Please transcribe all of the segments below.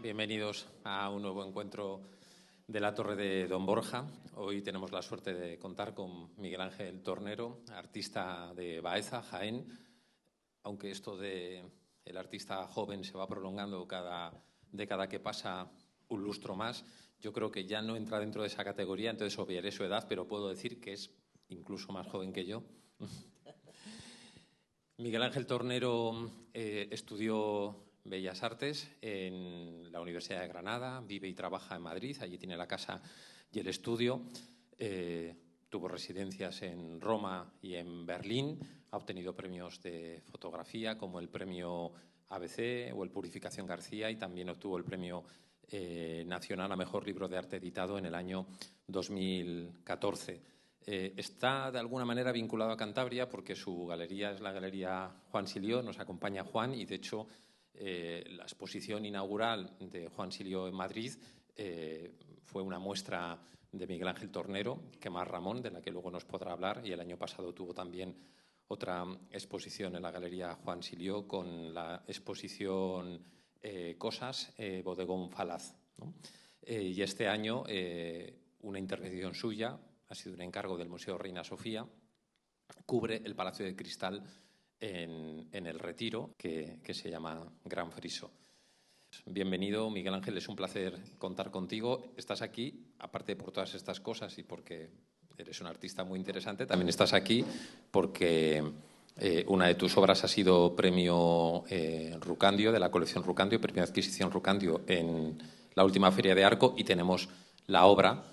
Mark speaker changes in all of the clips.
Speaker 1: Bienvenidos a un nuevo encuentro de la Torre de Don Borja. Hoy tenemos la suerte de contar con Miguel Ángel Tornero, artista de Baeza, Jaén. Aunque esto de el artista joven se va prolongando cada década que pasa un lustro más, yo creo que ya no entra dentro de esa categoría, entonces obviaré su edad, pero puedo decir que es incluso más joven que yo. Miguel Ángel Tornero estudió Bellas Artes en la Universidad de Granada, vive y trabaja en Madrid, allí tiene la casa y el estudio. Tuvo residencias en Roma y en Berlín, ha obtenido premios de fotografía como el premio ABC o el Purificación García, y también obtuvo el premio nacional a Mejor Libro de Arte editado en el año 2014. Está de alguna manera vinculado a Cantabria porque su galería es la Galería Juan Silió, nos acompaña Juan, y de hecho la exposición inaugural de Juan Silió en Madrid fue una muestra de Miguel Ángel Tornero, que más Ramón, de la que luego nos podrá hablar, y el año pasado tuvo también otra exposición en la Galería Juan Silió con la exposición Cosas, Bodegón Falaz, ¿no? Y este año una intervención suya, ha sido un encargo del Museo Reina Sofía, cubre el Palacio de Cristal en el Retiro, que se llama Gran Friso. Bienvenido, Miguel Ángel, es un placer contar contigo. Estás aquí, aparte por todas estas cosas y porque eres un artista muy interesante, también estás aquí porque una de tus obras ha sido premio Rucandio, de la colección Rucandio, premio de adquisición Rucandio en la última Feria de Arco, y tenemos la obra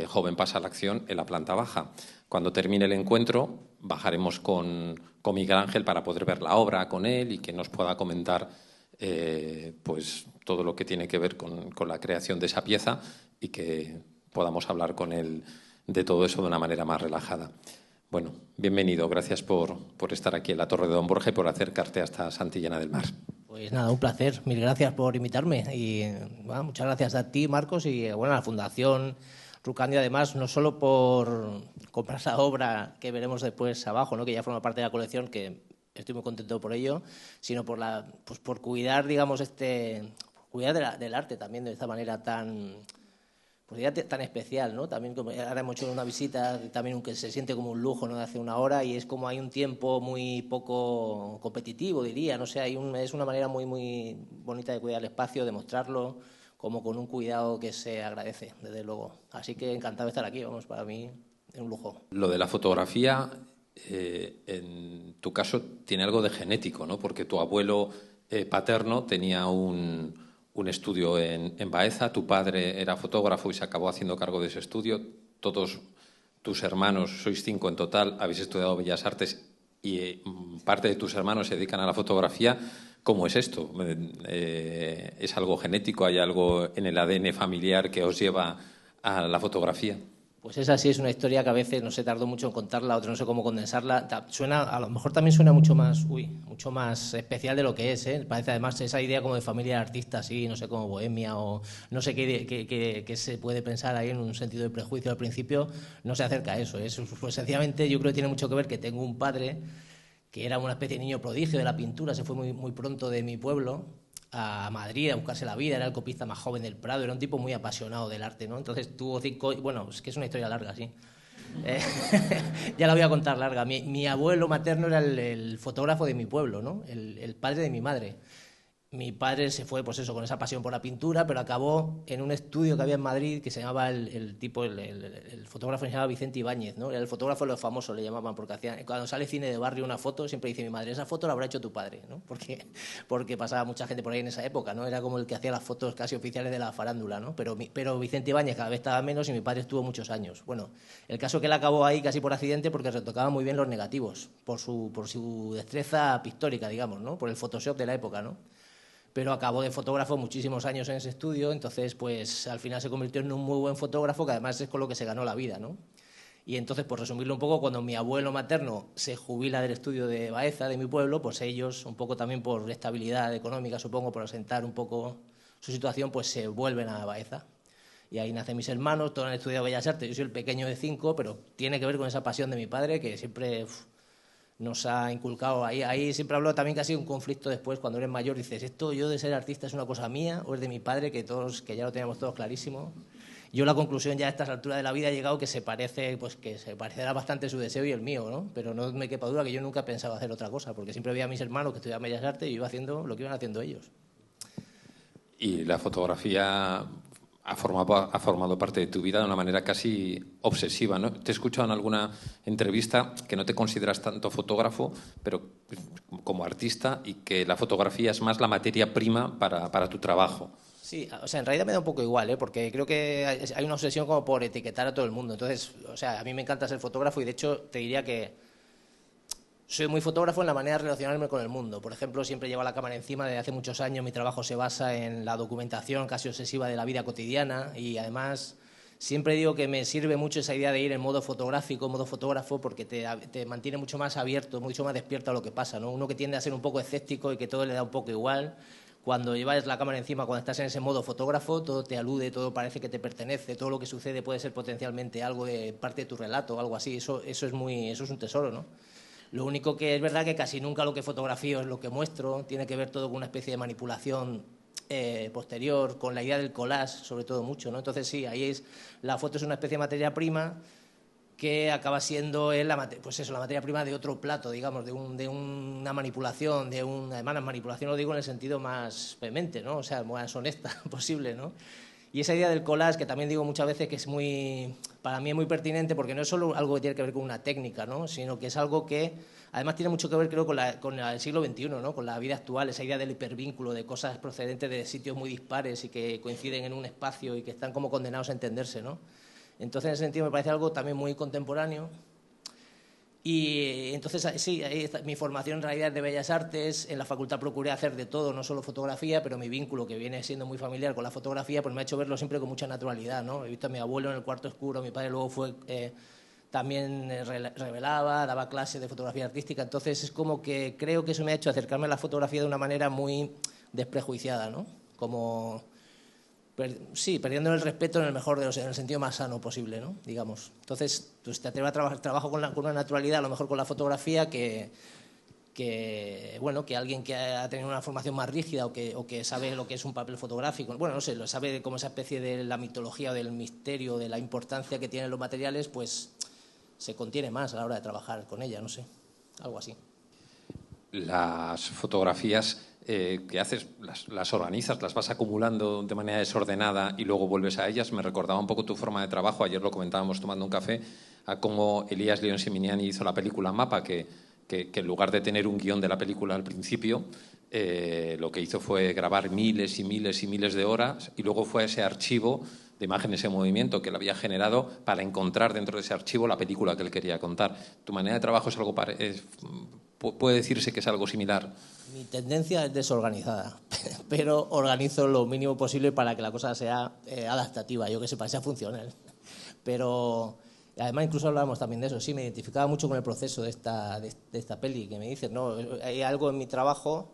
Speaker 1: Joven pasa a la acción en la planta baja. Cuando termine el encuentro bajaremos con Miguel Ángel para poder ver la obra con él y que nos pueda comentar pues todo lo que tiene que ver con la creación de esa pieza, y que podamos hablar con él de todo eso de una manera más relajada. Bueno, bienvenido, gracias por estar aquí en la Torre de Don Borja y por acercarte hasta Santillana del Mar.
Speaker 2: Pues nada, un placer. Mil gracias por invitarme y bueno, muchas gracias a ti, Marcos, y bueno, a la Fundación Rucandio, además, no solo por comprar esa obra que veremos después abajo, ¿no?, que ya forma parte de la colección, que estoy muy contento por ello, sino por por cuidar, digamos, cuidar del arte también de esta manera tan especial, ¿no? También, como ahora hemos hecho una visita, también que se siente como un lujo, ¿no?, de hace una hora, y es como hay un tiempo muy poco competitivo, diría, no sé, es una manera muy bonita de cuidar el espacio, de mostrarlo, como con un cuidado que se agradece, desde luego. Así que encantado de estar aquí, vamos, para mí es un lujo.
Speaker 1: Lo de la fotografía, en tu caso, tiene algo de genético, ¿no? Porque tu abuelo paterno tenía un estudio en Baeza, tu padre era fotógrafo y se acabó haciendo cargo de ese estudio. Todos tus hermanos, sois 5 en total, habéis estudiado Bellas Artes y parte de tus hermanos se dedican a la fotografía. ¿Cómo es esto? ¿Es algo genético? ¿Hay algo en el ADN familiar que os lleva a la fotografía?
Speaker 2: Pues esa sí es una historia que a veces no se tardó mucho en contarla, otro no sé cómo condensarla. Suena, a lo mejor también suena mucho más especial de lo que es, ¿eh? Parece además esa idea como de familia de artistas, sí, no sé, como bohemia o no sé qué se puede pensar ahí en un sentido de prejuicio al principio, no se acerca a eso. Pues sencillamente yo creo que tiene mucho que ver que tengo un padre que era una especie de niño prodigio de la pintura, se fue muy pronto de mi pueblo a Madrid a buscarse la vida, era el copista más joven del Prado, era un tipo muy apasionado del arte, ¿no? Entonces tuvo 5... Bueno, es que es una historia larga, sí. Ya la voy a contar larga. Mi abuelo materno era el fotógrafo de mi pueblo, ¿no? El padre de mi madre. Mi padre se fue, pues eso, con esa pasión por la pintura, pero acabó en un estudio que había en Madrid que se llamaba el fotógrafo se llamaba Vicente Ibáñez, ¿no? Era el fotógrafo de los famosos, le llamaban, porque cuando sale cine de barrio una foto, siempre dice mi madre, esa foto la habrá hecho tu padre, ¿no? Porque pasaba mucha gente por ahí en esa época, ¿no? Era como el que hacía las fotos casi oficiales de la farándula, ¿no? Pero Vicente Ibáñez cada vez estaba menos y mi padre estuvo muchos años. Bueno, el caso es que él acabó ahí casi por accidente porque retocaba muy bien los negativos, por su destreza pictórica, digamos, ¿no? Por el Photoshop de la época, ¿no? Pero acabó de fotógrafo muchísimos años en ese estudio, entonces pues al final se convirtió en un muy buen fotógrafo, que además es con lo que se ganó la vida, ¿no? Y entonces, por resumirlo un poco, cuando mi abuelo materno se jubila del estudio de Baeza, de mi pueblo, pues ellos, un poco también por estabilidad económica, supongo, por asentar un poco su situación, pues se vuelven a Baeza. Y ahí nacen mis hermanos, todos han estudiado Bellas Artes, yo soy el pequeño de 5, pero tiene que ver con esa pasión de mi padre, que siempre nos ha inculcado. Ahí siempre hablo también que ha sido un conflicto después, cuando eres mayor, dices, ¿esto yo de ser artista es una cosa mía o es de mi padre, que ya lo teníamos todos clarísimo? Yo la conclusión ya a estas alturas de la vida he llegado que se parecerá bastante su deseo y el mío, ¿no? Pero no me quepa duda que yo nunca he pensado hacer otra cosa, porque siempre veía a mis hermanos que estudiaban Bellas Artes y iba haciendo lo que iban haciendo ellos.
Speaker 1: Y la fotografía ha formado parte de tu vida de una manera casi obsesiva, ¿no? Te he escuchado en alguna entrevista que no te consideras tanto fotógrafo, pero como artista, y que la fotografía es más la materia prima para tu trabajo.
Speaker 2: Sí, o sea, en realidad me da un poco igual, ¿eh? Porque creo que hay una obsesión como por etiquetar a todo el mundo. Entonces, o sea, a mí me encanta ser fotógrafo y de hecho te diría que soy muy fotógrafo en la manera de relacionarme con el mundo. Por ejemplo, siempre llevo la cámara encima. Desde hace muchos años mi trabajo se basa en la documentación casi obsesiva de la vida cotidiana y además siempre digo que me sirve mucho esa idea de ir en modo fotográfico, modo fotógrafo, porque te mantiene mucho más abierto, mucho más despierto a lo que pasa, ¿no? Uno que tiende a ser un poco escéptico y que todo le da un poco igual. Cuando llevas la cámara encima, cuando estás en ese modo fotógrafo, todo te alude, todo parece que te pertenece, todo lo que sucede puede ser potencialmente algo de parte de tu relato o algo así. Eso es un tesoro, ¿no? Lo único que es verdad que casi nunca lo que fotografío es lo que muestro, tiene que ver todo con una especie de manipulación posterior, con la idea del collage, sobre todo mucho, ¿no? Entonces sí, la foto es una especie de materia prima que acaba siendo la materia prima de otro plato, digamos, de una manipulación, además la manipulación lo digo en el sentido más vehemente, ¿no? O sea, más honesta posible, ¿no? Y esa idea del collage, que también digo muchas veces que para mí es muy pertinente, porque no es solo algo que tiene que ver con una técnica, ¿no? Sino que es algo que además tiene mucho que ver, creo, con el siglo XXI, ¿no? Con la vida actual, esa idea del hipervínculo, de cosas procedentes de sitios muy dispares y que coinciden en un espacio y que están como condenados a entenderse, ¿no? Entonces, en ese sentido, me parece algo también muy contemporáneo. Y entonces, sí, mi formación en realidad es de Bellas Artes. En la facultad procuré hacer de todo, no solo fotografía, pero mi vínculo, que viene siendo muy familiar con la fotografía, pues me ha hecho verlo siempre con mucha naturalidad, ¿no? He visto a mi abuelo en el cuarto oscuro, mi padre luego también revelaba, daba clases de fotografía artística. Entonces, es como que creo que eso me ha hecho acercarme a la fotografía de una manera muy desprejuiciada, ¿no? Como... Sí, perdiendo el respeto en el sentido más sano posible, ¿no? Digamos. Entonces, pues te atreves a trabajo con una naturalidad, a lo mejor con la fotografía, que alguien que ha tenido una formación más rígida o que sabe lo que es un papel fotográfico, bueno, no sé, lo sabe como esa especie de la mitología o del misterio, de la importancia que tienen los materiales, pues se contiene más a la hora de trabajar con ella, no sé, algo así.
Speaker 1: Las fotografías que haces, las organizas, las vas acumulando de manera desordenada y luego vuelves a ellas. Me recordaba un poco tu forma de trabajo, ayer lo comentábamos tomando un café, a cómo Elías León Siminiani hizo la película Mapa, que en lugar de tener un guión de la película al principio, lo que hizo fue grabar miles y miles y miles de horas y luego fue a ese archivo de imágenes en movimiento que él había generado para encontrar dentro de ese archivo la película que él quería contar. ¿Tu manera de trabajo es algo puede decirse que es algo similar?
Speaker 2: Mi tendencia es desorganizada, pero organizo lo mínimo posible para que la cosa sea adaptativa, yo que sé, para que sea funcional. Pero además incluso hablábamos también de eso, sí, me identificaba mucho con el proceso de esta peli, que me dices, ¿no? Hay algo en mi trabajo,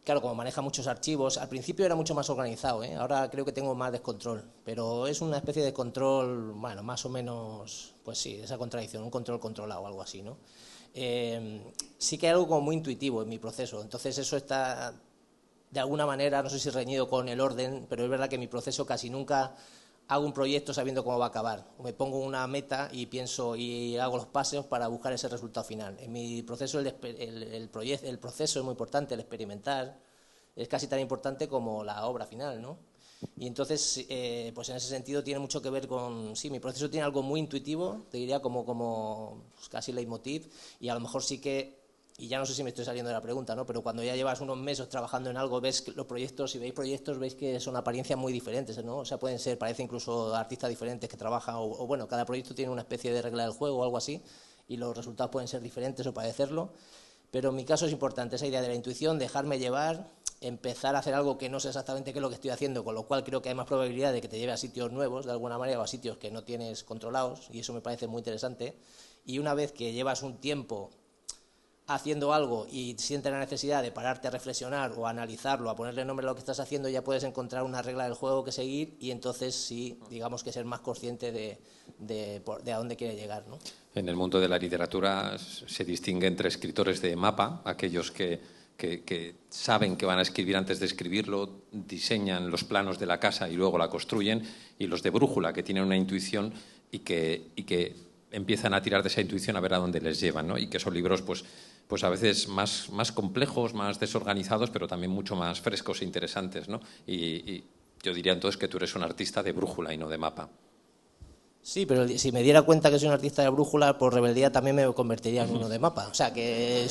Speaker 2: claro, como maneja muchos archivos, al principio era mucho más organizado, ¿eh? Ahora creo que tengo más descontrol, pero es una especie de control, bueno, más o menos, pues sí, esa contradicción, un control controlado, algo así, ¿no? Sí que hay algo como muy intuitivo en mi proceso, entonces eso está de alguna manera, no sé si reñido con el orden, pero es verdad que en mi proceso casi nunca hago un proyecto sabiendo cómo va a acabar, o me pongo una meta y pienso y hago los pasos para buscar ese resultado final. En mi proceso el proceso es muy importante, el experimentar es casi tan importante como la obra final, ¿no? Y entonces, pues en ese sentido tiene mucho que ver con... Sí, mi proceso tiene algo muy intuitivo, te diría como pues casi leitmotiv, y a lo mejor sí que, y ya no sé si me estoy saliendo de la pregunta, ¿no? Pero cuando ya llevas unos meses trabajando en algo, ves los proyectos, si veis proyectos, veis que son apariencias muy diferentes, ¿no? O sea, parece incluso artistas diferentes que trabajan, o bueno, cada proyecto tiene una especie de regla del juego o algo así, y los resultados pueden ser diferentes o padecerlo, pero en mi caso es importante esa idea de la intuición, dejarme llevar, empezar a hacer algo que no sé exactamente qué es lo que estoy haciendo, con lo cual creo que hay más probabilidad de que te lleve a sitios nuevos, de alguna manera, o a sitios que no tienes controlados, y eso me parece muy interesante. Y una vez que llevas un tiempo haciendo algo y sientes la necesidad de pararte a reflexionar o a analizarlo, a ponerle nombre a lo que estás haciendo, ya puedes encontrar una regla del juego que seguir y entonces sí, digamos que ser más consciente de a dónde quiere llegar, ¿no?
Speaker 1: En el mundo de la literatura se distingue entre escritores de mapa, aquellos que saben que van a escribir antes de escribirlo, diseñan los planos de la casa y luego la construyen, y los de brújula, que tienen una intuición y que empiezan a tirar de esa intuición a ver a dónde les llevan, ¿no? Y que son libros pues a veces más complejos, más desorganizados, pero también mucho más frescos e interesantes, ¿no? Y yo diría entonces que tú eres un artista de brújula y no de mapa.
Speaker 2: Sí, pero si me diera cuenta que soy un artista de brújula, por rebeldía también me convertiría en uno de mapa. O sea, que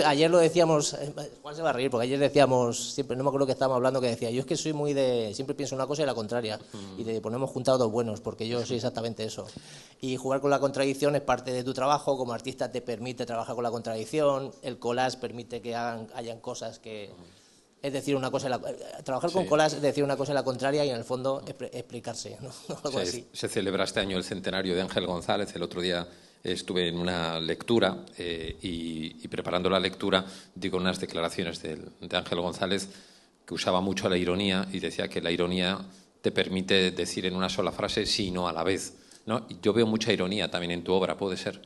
Speaker 2: ayer lo decíamos, Juan se va a reír, porque ayer decíamos, siempre, no me acuerdo que estábamos hablando, que decía, yo es que soy muy siempre pienso una cosa y la contraria, y te ponemos juntados dos buenos, porque yo soy exactamente eso. Y jugar con la contradicción es parte de tu trabajo, como artista te permite trabajar con la contradicción, el collage permite que hayan cosas que... Es decir, una cosa, trabajar con collage es decir una cosa y la contraria y en el fondo explicarse, ¿no? Algo así.
Speaker 1: Se celebra este año el centenario de Ángel González. El otro día estuve en una lectura y preparando la lectura digo unas declaraciones de Ángel González que usaba mucho la ironía y decía que la ironía te permite decir en una sola frase sí y no a la vez, ¿no? Y yo veo mucha ironía también en tu obra, ¿puede ser?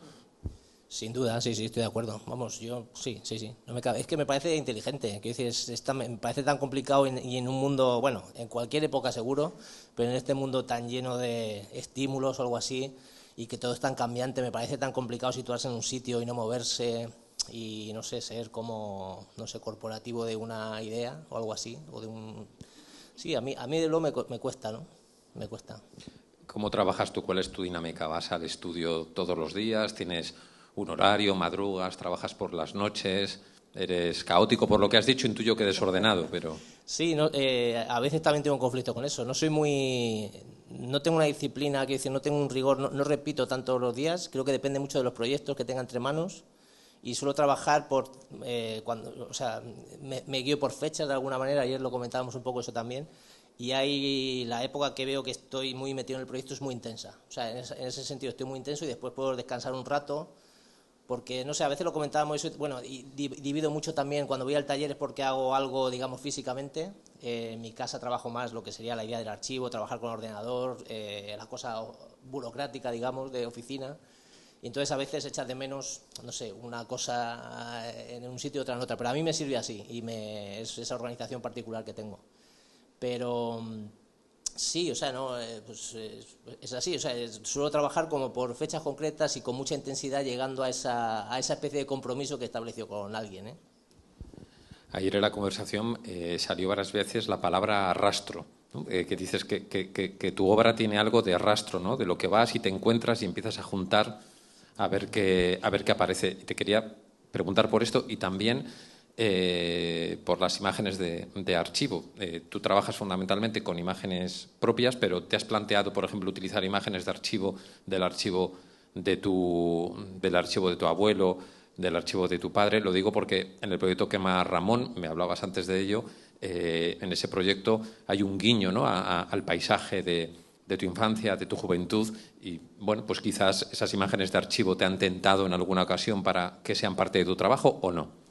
Speaker 2: Sin duda, sí, estoy de acuerdo. Vamos, yo sí. No me cabe. Es que me parece inteligente. Quiero decir, me parece tan complicado y en un mundo, bueno, en cualquier época seguro, pero en este mundo tan lleno de estímulos o algo así, y que todo es tan cambiante, me parece tan complicado situarse en un sitio y no moverse y, no sé, ser como, no sé, corporativo de una idea o algo así, o de un... Sí, a mí de lo me cuesta, ¿no? Me cuesta.
Speaker 1: ¿Cómo trabajas tú? ¿Cuál es tu dinámica? ¿Vas al estudio todos los días? ¿Tienes un horario, madrugas, trabajas por las noches? ¿Eres caótico por lo que has dicho? Intuyo que desordenado, pero...
Speaker 2: Sí, no, a veces también tengo un conflicto con eso. No tengo una disciplina, quiero decir, no tengo un rigor, no repito tanto los días. Creo que depende mucho de los proyectos que tenga entre manos y suelo trabajar me guío por fechas de alguna manera. Ayer lo comentábamos un poco eso también. Y hay la época que veo que estoy muy metido en el proyecto es muy intensa. O sea, en ese sentido estoy muy intenso y después puedo descansar un rato. Porque, no sé, a veces lo comentábamos eso, bueno, y divido mucho también, cuando voy al taller es porque hago algo, digamos, físicamente. En mi casa trabajo más lo que sería la idea del archivo, trabajar con el ordenador, la cosa burocrática, digamos, de oficina. Y entonces a veces echas de menos, no sé, una cosa en un sitio y otra en otra. Pero a mí me sirve así y es esa organización particular que tengo. Pero... Sí, o sea, no, pues es así, o sea, suelo trabajar como por fechas concretas y con mucha intensidad llegando a esa especie de compromiso que estableció con alguien, ¿eh?
Speaker 1: Ayer en la conversación salió varias veces la palabra rastro, ¿no? Que dices que tu obra tiene algo de rastro, ¿no? De lo que vas y te encuentras y empiezas a juntar a ver qué aparece. Y te quería preguntar por esto y también por las imágenes de archivo. Tú trabajas fundamentalmente con imágenes propias, pero ¿te has planteado, por ejemplo, utilizar imágenes de archivo del archivo de tu abuelo, del archivo de tu padre? Lo digo porque en el proyecto Quema Ramón, me hablabas antes de ello, en ese proyecto hay un guiño, ¿no? al paisaje de tu infancia, de tu juventud, y bueno, pues quizás esas imágenes de archivo te han tentado en alguna ocasión para que sean parte de tu trabajo o no.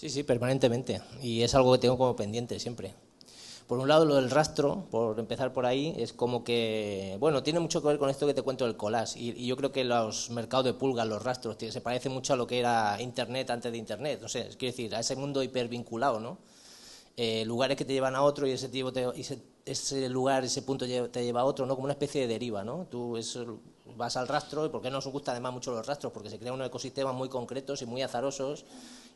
Speaker 2: Sí, permanentemente. Y es algo que tengo como pendiente siempre. Por un lado, lo del rastro, por empezar por ahí, es como que, bueno, tiene mucho que ver con esto que te cuento del collage. Y yo creo que los mercados de pulgas, los rastros, se parece mucho a lo que era Internet antes de Internet. No sé, quiero decir, a ese mundo hipervinculado, ¿no? Lugares que te llevan a otro y ese lugar, ese punto te lleva a otro, ¿no? Como una especie de deriva, ¿no? Tú vas al rastro, y ¿por qué nos gustan además mucho los rastros? Porque se crean unos ecosistemas muy concretos y muy azarosos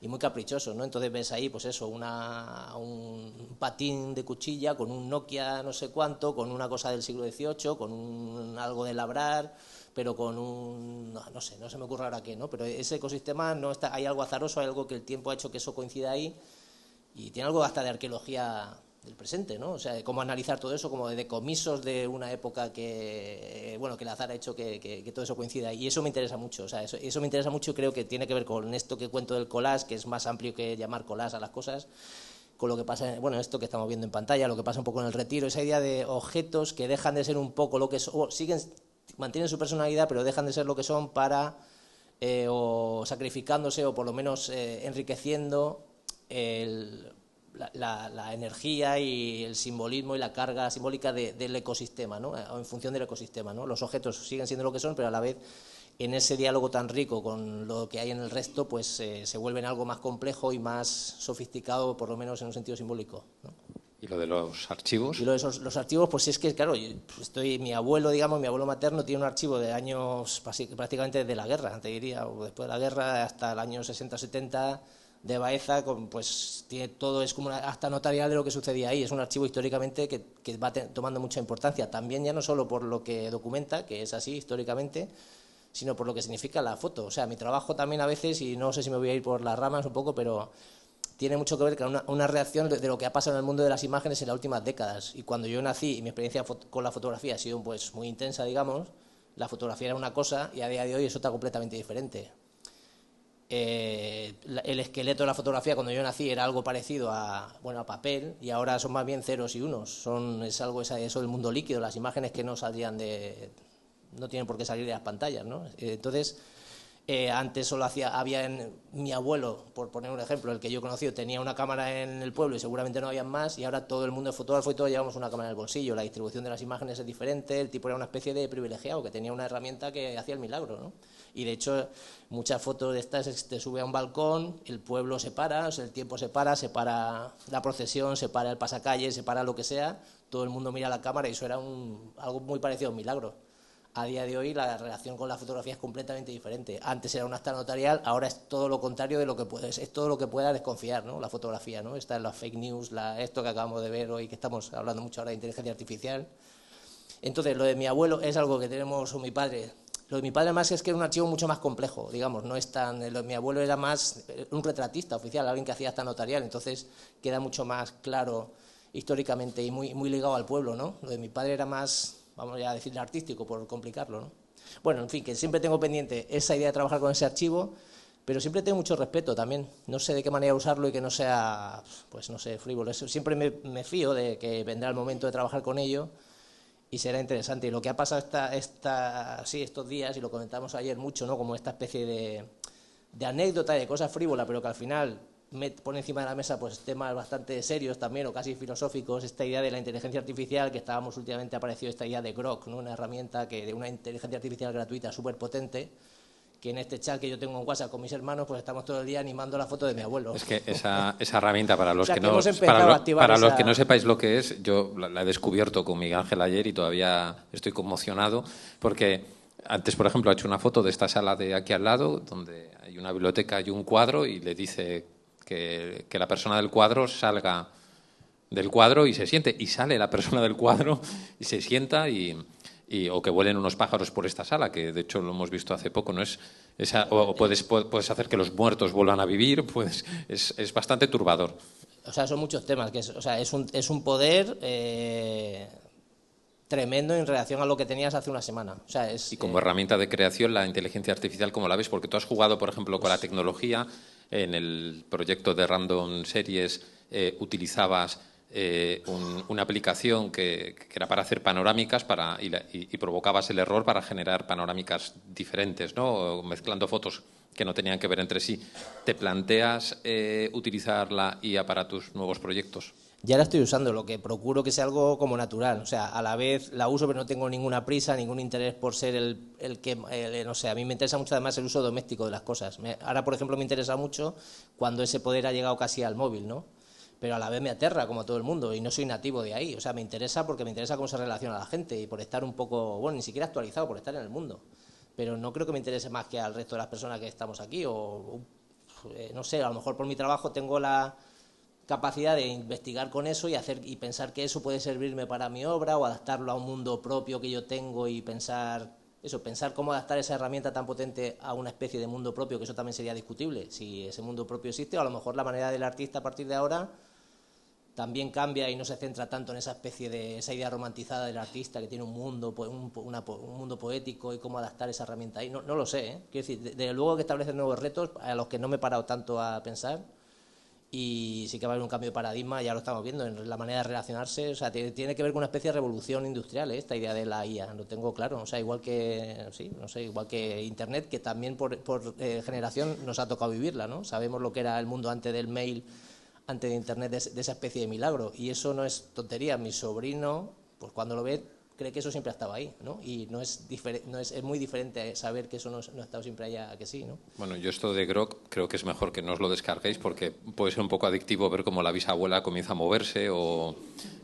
Speaker 2: y muy caprichosos, ¿no? Entonces ves ahí, pues eso, un patín de cuchilla con un Nokia no sé cuánto, con una cosa del siglo XVIII, con algo de labrar, pero con no sé, no se me ocurre ahora qué, ¿no? Pero ese ecosistema no está, hay algo azaroso, hay algo que el tiempo ha hecho que eso coincida ahí y tiene algo hasta de arqueología del presente, ¿no? O sea, de cómo analizar todo eso, como de decomisos de una época que, bueno, que el azar ha hecho que todo eso coincida. Y eso me interesa mucho, o sea, eso me interesa mucho y creo que tiene que ver con esto que cuento del collage, que es más amplio que llamar collage a las cosas, con lo que pasa, bueno, esto que estamos viendo en pantalla, lo que pasa un poco en el Retiro, esa idea de objetos que dejan de ser un poco lo que son, mantienen su personalidad, pero dejan de ser lo que son para o sacrificándose o por lo menos enriqueciendo la energía y el simbolismo y la carga simbólica del ecosistema, ¿no? O en función del ecosistema, ¿no? Los objetos siguen siendo lo que son, pero a la vez en ese diálogo tan rico con lo que hay en el resto, pues se vuelven algo más complejo y más sofisticado, por lo menos en un sentido simbólico, ¿no?
Speaker 1: ¿Y lo de los archivos?
Speaker 2: Y lo de los archivos, pues es que, claro, mi abuelo, digamos, mi abuelo materno tiene un archivo de años prácticamente desde la guerra, te diría, o después de la guerra hasta el año 60-70, de Baeza, pues tiene todo, es como una acta notarial de lo que sucedía ahí. Es un archivo históricamente que va tomando mucha importancia, también ya no solo por lo que documenta, que es así históricamente, sino por lo que significa la foto. O sea, mi trabajo también a veces, y no sé si me voy a ir por las ramas un poco, pero tiene mucho que ver con una reacción de lo que ha pasado en el mundo de las imágenes en las últimas décadas. Y cuando yo nací y mi experiencia con la fotografía ha sido pues muy intensa, digamos, la fotografía era una cosa y a día de hoy es otra completamente diferente. El esqueleto de la fotografía cuando yo nací era algo parecido a papel, y ahora son más bien ceros y unos. Es algo eso del mundo líquido, las imágenes que no saldrían no tienen por qué salir de las pantallas, ¿no? Entonces, antes solo mi abuelo, por poner un ejemplo, el que yo he conocido, tenía una cámara en el pueblo y seguramente no había más, y ahora todo el mundo es fotógrafo y todos llevamos una cámara en el bolsillo. La distribución de las imágenes es diferente, el tipo era una especie de privilegiado que tenía una herramienta que hacía el milagro, ¿no? Y de hecho, muchas fotos de estas te sube a un balcón, el pueblo se para, o sea, el tiempo se para la procesión, se para el pasacalles, se para lo que sea, todo el mundo mira la cámara y eso era algo muy parecido a un milagro. A día de hoy la relación con la fotografía es completamente diferente. Antes era un acta notarial, ahora es todo lo contrario de lo que es todo lo que pueda desconfiar, ¿no? La fotografía, ¿no? Está en las fake news, esto que acabamos de ver hoy, que estamos hablando mucho ahora de inteligencia artificial. Entonces, lo de mi abuelo es algo que tenemos, o mi padre. Lo de mi padre más es que era un archivo mucho más complejo, digamos, no es tan... Lo de mi abuelo era más un retratista oficial, alguien que hacía acta notarial, entonces queda mucho más claro históricamente y muy ligado al pueblo, ¿no? Lo de mi padre era más, vamos a decirle artístico, por complicarlo, ¿no? Bueno, en fin, que siempre tengo pendiente esa idea de trabajar con ese archivo, pero siempre tengo mucho respeto también. No sé de qué manera usarlo y que no sea, pues no sé, frívolo. Siempre me fío de que vendrá el momento de trabajar con ello y será interesante. Y lo que ha pasado estos días, y lo comentamos ayer mucho, ¿no? Como esta especie de anécdota, de cosas frívolas, pero que al final pone encima de la mesa pues temas bastante serios también, o casi filosóficos. Esta idea de la inteligencia artificial, que estábamos últimamente, ha aparecido esta idea de Grok, ¿no? Una herramienta de una inteligencia artificial gratuita súper potente, que en este chat que yo tengo en WhatsApp con mis hermanos, pues estamos todo el día animando la foto de mi abuelo.
Speaker 1: Es que esa herramienta, para los,
Speaker 2: o sea,
Speaker 1: para los que no sepáis lo que es, yo la he descubierto con Miguel Ángel ayer y todavía estoy conmocionado, porque antes, por ejemplo, ha hecho una foto de esta sala de aquí al lado, donde hay una biblioteca y un cuadro, y le dice que la persona del cuadro salga del cuadro y se siente, y sale la persona del cuadro y se sienta o que vuelen unos pájaros por esta sala, que de hecho lo hemos visto hace poco, ¿no? O puedes hacer que los muertos vuelvan a vivir, es bastante turbador.
Speaker 2: O sea, son muchos temas, es un poder tremendo en relación a lo que tenías hace una semana. O sea,
Speaker 1: y como herramienta de creación, la inteligencia artificial, ¿cómo la ves? Porque tú has jugado, por ejemplo, con la tecnología. En el proyecto de Random Series utilizabas una aplicación que era para hacer panorámicas y provocabas el error para generar panorámicas diferentes, ¿no? Mezclando fotos que no tenían que ver entre sí. ¿Te planteas utilizar la IA para tus nuevos proyectos?
Speaker 2: Ya la estoy usando, lo que procuro que sea algo como natural. O sea, a la vez la uso, pero no tengo ninguna prisa, ningún interés por ser no sé, a mí me interesa mucho además el uso doméstico de las cosas. Ahora, por ejemplo, me interesa mucho cuando ese poder ha llegado casi al móvil, ¿no? Pero a la vez me aterra, como a todo el mundo, y no soy nativo de ahí. O sea, me interesa porque me interesa cómo se relaciona la gente y por estar un poco, bueno, ni siquiera actualizado, por estar en el mundo. Pero no creo que me interese más que al resto de las personas que estamos aquí, no sé, a lo mejor por mi trabajo tengo la capacidad de investigar con eso y pensar que eso puede servirme para mi obra, o adaptarlo a un mundo propio que yo tengo y pensar cómo adaptar esa herramienta tan potente a una especie de mundo propio, que eso también sería discutible, si ese mundo propio existe, o a lo mejor la manera del artista a partir de ahora también cambia y no se centra tanto en esa idea romantizada del artista que tiene un mundo poético y cómo adaptar esa herramienta ahí. No lo sé, ¿eh? Quiero decir, desde luego que establecen nuevos retos a los que no me he parado tanto a pensar. y sí que va a haber un cambio de paradigma, ya lo estamos viendo, en la manera de relacionarse. O sea, tiene que ver con una especie de revolución industrial, esta idea de la IA, lo tengo claro. O sea, igual que, sí, no sé, igual que Internet, que también por generación nos ha tocado vivirla, ¿no? Sabemos lo que era el mundo antes del mail, antes de Internet, de esa especie de milagro. Y eso no es tontería. Mi sobrino, pues cuando lo ve, cree que eso siempre ha estado ahí, ¿no? Y es muy diferente saber que eso no ha estado siempre allá, que sí, ¿no?
Speaker 1: Bueno, yo esto de Grok creo que es mejor que no os lo descarguéis porque puede ser un poco adictivo ver cómo la bisabuela comienza a moverse o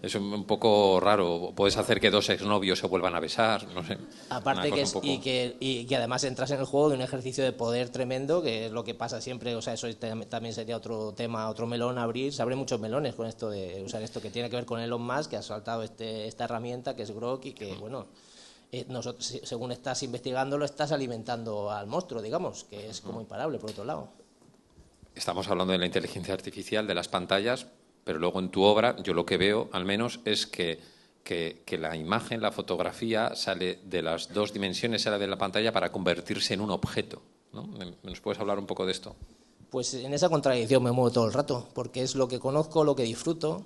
Speaker 1: es un poco raro. Puedes hacer que dos exnovios se vuelvan a besar, no sé.
Speaker 2: Aparte que es,
Speaker 1: poco...
Speaker 2: y que además entras en el juego de un ejercicio de poder tremendo, que es lo que pasa siempre. O sea, eso también sería otro tema, otro melón a abrir. Se abren muchos melones con esto de usar esto que tiene que ver con Elon Musk, que ha saltado esta herramienta que es Grok y que, bueno, nosotros, según estás investigándolo, estás alimentando al monstruo, digamos, que es como imparable, por otro lado.
Speaker 1: Estamos hablando de la inteligencia artificial, de las pantallas, pero luego en tu obra yo lo que veo, al menos, es que la imagen, la fotografía, sale de las dos dimensiones, sale de la pantalla para convertirse en un objeto, ¿no? ¿Nos puedes hablar un poco de esto?
Speaker 2: Pues en esa contradicción me muevo todo el rato, porque es lo que conozco, lo que disfruto,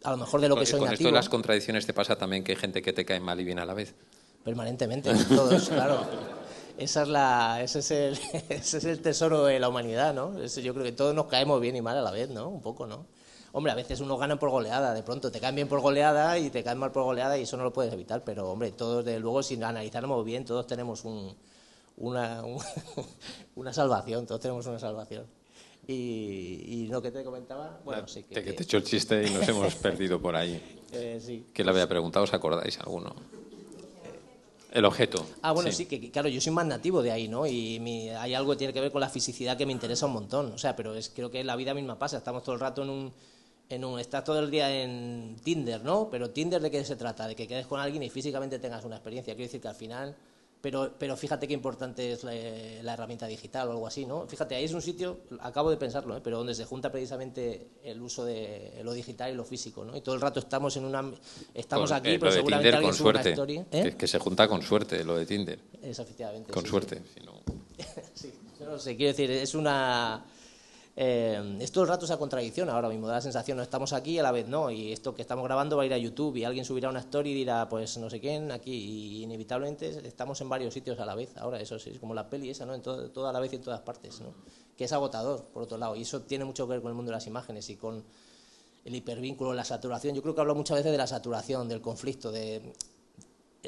Speaker 2: a lo mejor de lo que soy
Speaker 1: nativo. Con esto de las contradicciones te pasa también que hay gente que te cae mal y bien a la vez.
Speaker 2: Permanentemente, todos, claro. Ese es el tesoro de la humanidad, ¿no? Yo creo que todos nos caemos bien y mal a la vez, ¿no? Un poco, ¿no? Hombre, a veces uno gana por goleada, de pronto te caen bien por goleada y te caen mal por goleada y eso no lo puedes evitar, pero hombre, todos, desde luego, si analizáramos bien, todos tenemos una salvación, todos tenemos una salvación. Y lo que te comentaba, bueno, sí que...
Speaker 1: Te he hecho el chiste y nos hemos perdido por ahí.
Speaker 2: Sí.
Speaker 1: ¿Quién le había preguntado? ¿Os acordáis alguno? El objeto.
Speaker 2: Bueno, sí, que claro, yo soy más nativo de ahí, ¿no? Y hay algo que tiene que ver con la fisicidad que me interesa un montón. O sea, pero creo que la vida misma pasa. Estamos todo el rato estás todo el día en Tinder, ¿no? Pero Tinder, ¿de qué se trata? De que quedes con alguien y físicamente tengas una experiencia. Quiero decir que al final... Pero fíjate qué importante es la herramienta digital o algo así, ¿no? Fíjate, ahí es un sitio, acabo de pensarlo, pero donde se junta precisamente el uso de lo digital y lo físico, ¿no? Y todo el rato estamos aquí, pero seguramente
Speaker 1: Tinder,
Speaker 2: alguien sube una story.
Speaker 1: Que se junta con suerte, lo de Tinder.
Speaker 2: Es efectivamente.
Speaker 1: Con suerte.
Speaker 2: Sí.
Speaker 1: Si no...
Speaker 2: Sí, no sé, quiero decir, es todo el rato esa contradicción ahora mismo, da la sensación, no estamos aquí y a la vez no, y esto que estamos grabando va a ir a YouTube y alguien subirá una story y dirá, pues no sé quién, aquí, y inevitablemente estamos en varios sitios a la vez, ahora eso sí, es como la peli esa, ¿no? Todo a la vez y en todas partes, ¿no? Que es agotador, por otro lado, y eso tiene mucho que ver con el mundo de las imágenes y con el hipervínculo, la saturación. Yo creo que hablo muchas veces de la saturación, del conflicto,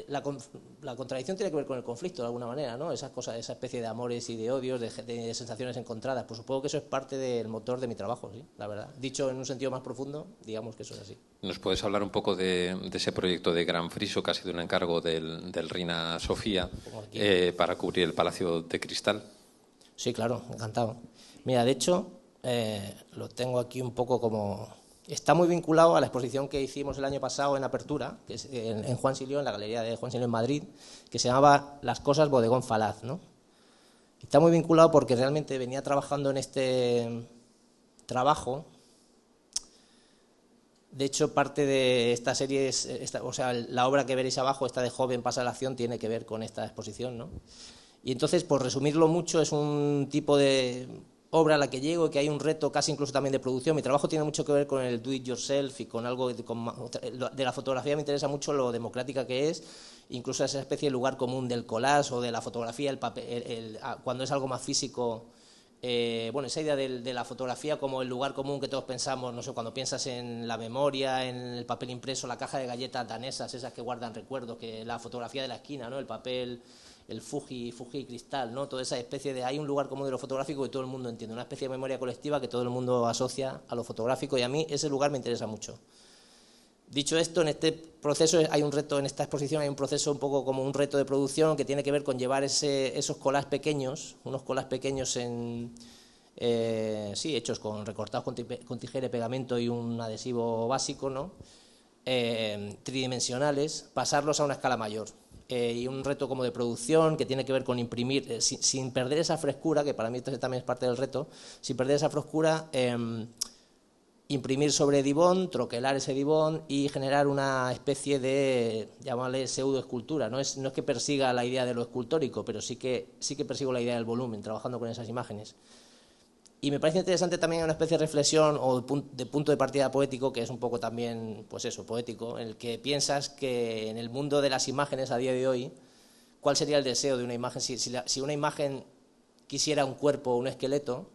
Speaker 2: la contradicción tiene que ver con el conflicto de alguna manera, ¿no? Esas cosas, esa especie de amores y de odios, de sensaciones encontradas. Pues supongo que eso es parte del motor de mi trabajo, sí, la verdad. Dicho en un sentido más profundo, digamos que eso es así.
Speaker 1: ¿Nos puedes hablar un poco de ese proyecto de Gran Friso, que ha sido un encargo del Reina Sofía para cubrir el Palacio de Cristal?
Speaker 2: Sí, claro, encantado. Mira, de hecho, lo tengo aquí un poco como... Está muy vinculado a la exposición que hicimos el año pasado en Apertura, que es en Juan Silió, en la galería de Juan Silió en Madrid, que se llamaba Las cosas bodegón falaz, ¿no? Está muy vinculado porque realmente venía trabajando en este trabajo. De hecho, parte de esta serie, o sea, la obra que veréis abajo, esta de Joven pasa la acción, tiene que ver con esta exposición, ¿no? Y entonces, por resumirlo mucho, es un tipo de obra a la que llego, que hay un reto casi incluso también de producción. Mi trabajo tiene mucho que ver con el do it yourself y con algo de la fotografía. Me interesa mucho lo democrática que es, incluso esa especie de lugar común del collage o de la fotografía, el papel, cuando es algo más físico. Bueno, esa idea de la fotografía como el lugar común que todos pensamos, no sé, cuando piensas en la memoria, en el papel impreso, la caja de galletas danesas, esas que guardan recuerdos, que la fotografía de la esquina, ¿no? El papel, el Fuji cristal, ¿no? Toda esa especie de... Hay un lugar común de lo fotográfico que todo el mundo entiende, una especie de memoria colectiva que todo el mundo asocia a lo fotográfico, y a mí ese lugar me interesa mucho. Dicho esto, en este proceso hay un reto, en esta exposición hay un proceso un poco como un reto de producción que tiene que ver con llevar esos collages pequeños, unos collages pequeños hechos recortados con tijera y pegamento y un adhesivo básico, ¿no? Tridimensionales, pasarlos a una escala mayor. Y un reto como de producción que tiene que ver con imprimir, sin perder esa frescura, que para mí esto también es parte del reto, sin perder esa frescura, imprimir sobre dibón, troquelar ese dibón y generar una especie de, llamarle pseudoescultura. No es que persiga la idea de lo escultórico, pero sí que persigo la idea del volumen, trabajando con esas imágenes. Y me parece interesante también una especie de reflexión o de punto de partida poético, que es un poco también, pues eso, poético, en el que piensas que en el mundo de las imágenes a día de hoy, ¿cuál sería el deseo de una imagen? Si una imagen quisiera un cuerpo o un esqueleto,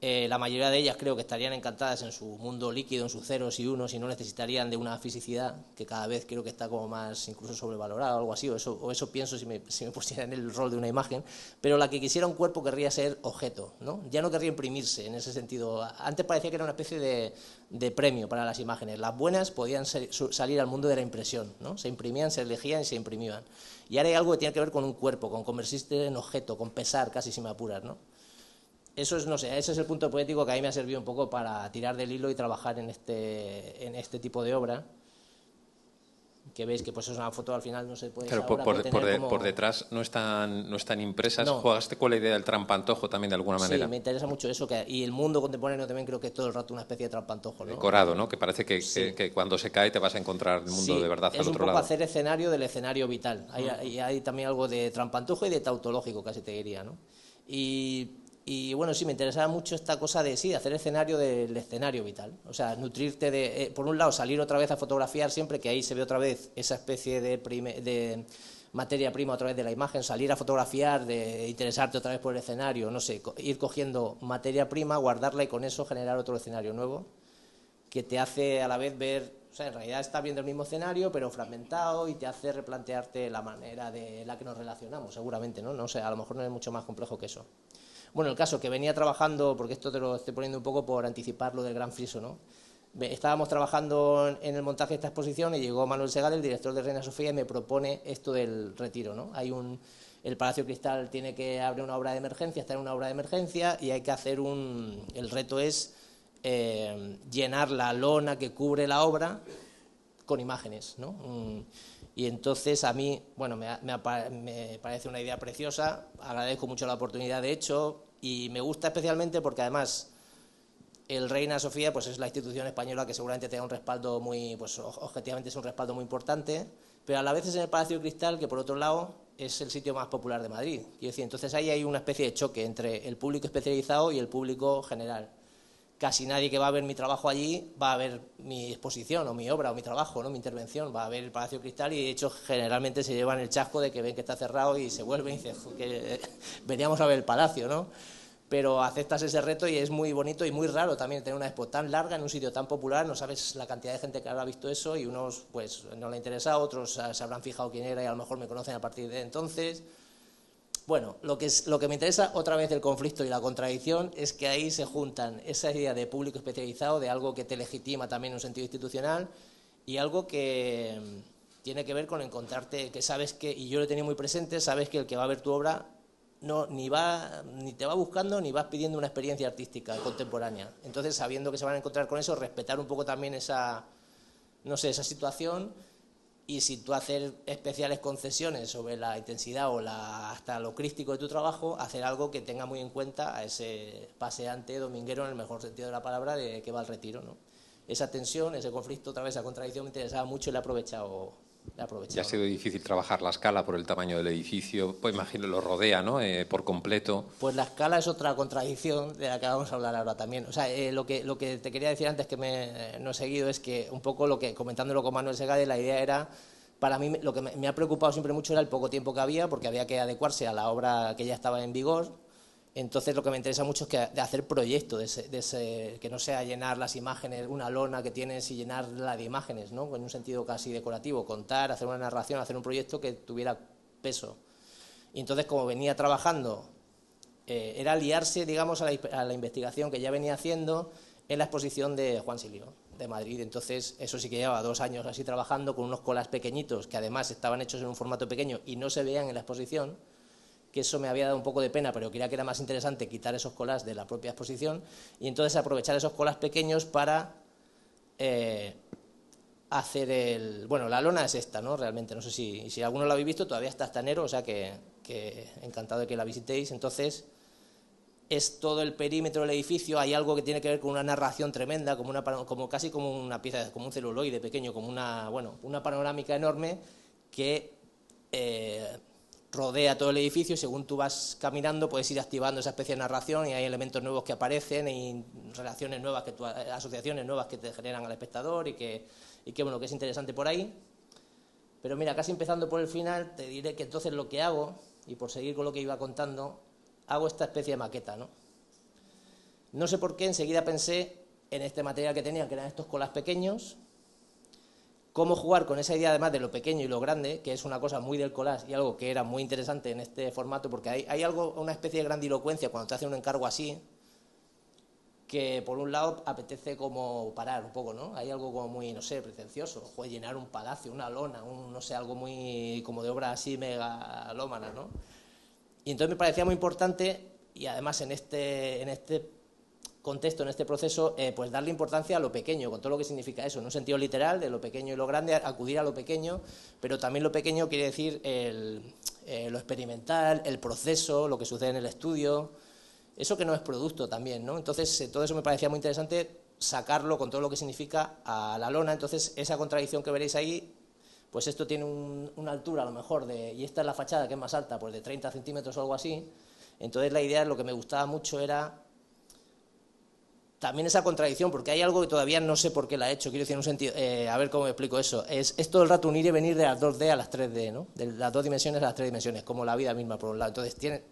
Speaker 2: la mayoría de ellas creo que estarían encantadas en su mundo líquido, en sus ceros y unos, y no necesitarían de una fisicidad, que cada vez creo que está como más incluso sobrevalorada o algo así, o eso pienso si me pusiera en el rol de una imagen, pero la que quisiera un cuerpo querría ser objeto, ¿no? Ya no querría imprimirse en ese sentido. Antes parecía que era una especie de premio para las imágenes. Las buenas podían salir al mundo de la impresión, ¿no? Se imprimían, se elegían y se imprimían. Y ahora hay algo que tiene que ver con un cuerpo, con convertirse en objeto, con pesar, casi si me apuras, ¿no? Eso es, no sé, ese es el punto poético que a mí me ha servido un poco para tirar del hilo y trabajar en este tipo de obra. Que veis que pues es una foto al final no se puede...
Speaker 1: Claro, por detrás no están impresas.
Speaker 2: No.
Speaker 1: ¿Jugaste con la idea del trampantojo también de alguna manera?
Speaker 2: Sí, me interesa mucho eso. Y el mundo contemporáneo también creo que es todo el rato una especie de trampantojo, ¿no?
Speaker 1: Decorado, ¿no? Que parece
Speaker 2: Sí.
Speaker 1: que cuando se cae te vas a encontrar el mundo de verdad al otro lado.
Speaker 2: Es un poco hacer escenario del escenario vital. Hay también algo de trampantojo y de tautológico, casi te diría, ¿no? Y bueno, sí, me interesaba mucho esta cosa de, sí, hacer escenario del escenario vital. O sea, nutrirte de, por un lado, salir otra vez a fotografiar siempre, que ahí se ve otra vez esa especie de materia prima otra vez de la imagen, salir a fotografiar, de interesarte otra vez por el escenario, no sé, ir cogiendo materia prima, guardarla y con eso generar otro escenario nuevo, que te hace a la vez ver, o sea, en realidad estás viendo el mismo escenario, pero fragmentado, y te hace replantearte la manera de la que nos relacionamos, seguramente, ¿no? No sé, a lo mejor no es mucho más complejo que eso. Bueno, el caso que venía trabajando, porque esto te lo estoy poniendo un poco por anticipar lo del Gran Friso, ¿no? Estábamos trabajando en el montaje de esta exposición y llegó Manuel Segal, el director de Reina Sofía, y me propone esto del retiro, ¿no? El Palacio Cristal tiene que abrir una obra de emergencia, está en una obra de emergencia y hay que hacer el reto es llenar la lona que cubre la obra con imágenes, ¿no? Y entonces a mí, bueno, me parece una idea preciosa, agradezco mucho la oportunidad de hecho, y me gusta especialmente porque además el Reina Sofía pues es la institución española que seguramente tenga un respaldo muy, pues objetivamente es un respaldo muy importante, pero a la vez es en el Palacio Cristal, que por otro lado es el sitio más popular de Madrid. Quiero decir, entonces ahí hay una especie de choque entre el público especializado y el público general. Casi nadie que va a ver mi trabajo allí va a ver mi exposición o mi obra o mi trabajo, ¿no? Mi intervención, va a ver el Palacio Cristal y de hecho generalmente se llevan el chasco de que ven que está cerrado y se vuelven y dicen que veníamos a ver el Palacio, ¿no? Pero aceptas ese reto y es muy bonito y muy raro también tener una expo tan larga en un sitio tan popular, no sabes la cantidad de gente que habrá visto eso y unos pues no le interesa, otros se habrán fijado quién era y a lo mejor me conocen a partir de entonces. Bueno, lo que me interesa otra vez del conflicto y la contradicción es que ahí se juntan esa idea de público especializado, de algo que te legitima también en un sentido institucional y algo que tiene que ver con encontrarte, que sabes que, y yo lo he tenido muy presente, sabes que el que va a ver tu obra ni te va buscando ni vas pidiendo una experiencia artística contemporánea. Entonces, sabiendo que se van a encontrar con eso, respetar un poco también esa situación. Y si tú haces especiales concesiones sobre la intensidad o hasta lo crístico de tu trabajo, hacer algo que tenga muy en cuenta a ese paseante dominguero, en el mejor sentido de la palabra, de que va al retiro, ¿no? Esa tensión, ese conflicto, otra vez esa contradicción me interesaba mucho y la he aprovechado.
Speaker 1: Ya ha sido difícil trabajar la escala por el tamaño del edificio, pues imagino lo rodea, ¿no? Por completo.
Speaker 2: Pues la escala es otra contradicción de la que vamos a hablar ahora también. O sea, lo que te quería decir antes que no he seguido es que un poco comentándolo con Manuel Segade, la idea era, para mí lo que me ha preocupado siempre mucho era el poco tiempo que había, porque había que adecuarse a la obra que ya estaba en vigor. Entonces lo que me interesa mucho es de hacer proyectos, que no sea llenar las imágenes, una lona que tienes y llenarla de imágenes, ¿no? En un sentido casi decorativo, contar, hacer una narración, hacer un proyecto que tuviera peso. Y entonces como venía trabajando, era liarse, digamos, a la investigación que ya venía haciendo en la exposición de Juan Silio, de Madrid. Entonces eso sí que llevaba 2 años así trabajando con unos colas pequeñitos que además estaban hechos en un formato pequeño y no se veían en la exposición, que eso me había dado un poco de pena, pero creía que era más interesante quitar esos colas de la propia exposición y entonces aprovechar esos colas pequeños para hacer bueno, la lona es esta, ¿no? Realmente, no sé si alguno lo habéis visto, todavía está hasta enero, o sea que encantado de que la visitéis. Entonces, es todo el perímetro del edificio, hay algo que tiene que ver con una narración tremenda, casi como una pieza, como un celuloide pequeño, como una panorámica enorme que rodea todo el edificio y según tú vas caminando puedes ir activando esa especie de narración y hay elementos nuevos que aparecen y relaciones nuevas, asociaciones nuevas que te generan al espectador y que bueno, que es interesante por ahí. Pero mira, casi empezando por el final, te diré que entonces lo que hago, y por seguir con lo que iba contando, hago esta especie de maqueta, ¿no? No sé por qué, enseguida pensé en este material que tenía, que eran estos colas pequeños, cómo jugar con esa idea además de lo pequeño y lo grande, que es una cosa muy del collage y algo que era muy interesante en este formato, porque hay algo, una especie de grandilocuencia cuando te hacen un encargo así, que por un lado apetece como parar un poco, ¿no? Hay algo como muy, no sé, pretencioso, joder, llenar un palacio, una lona, no sé, algo muy como de obra así megalómana, ¿no? Y entonces me parecía muy importante, y además en este contexto, en este proceso, pues darle importancia a lo pequeño, con todo lo que significa eso, en un sentido literal, de lo pequeño y lo grande, acudir a lo pequeño, pero también lo pequeño quiere decir lo experimental, el proceso, lo que sucede en el estudio, eso que no es producto también, ¿no? Entonces, todo eso me parecía muy interesante, sacarlo con todo lo que significa a la lona. Entonces, esa contradicción que veréis ahí, pues esto tiene una altura a lo mejor y esta es la fachada que es más alta, pues de 30 centímetros o algo así. Entonces, la idea, lo que me gustaba mucho era también esa contradicción, porque hay algo que todavía no sé por qué la he hecho, quiero decir, en un sentido, a ver cómo me explico eso, es todo el rato un ir y venir de las 2D a las 3D, ¿no? De las 2 dimensiones a las 3 dimensiones, como la vida misma por un lado. Entonces,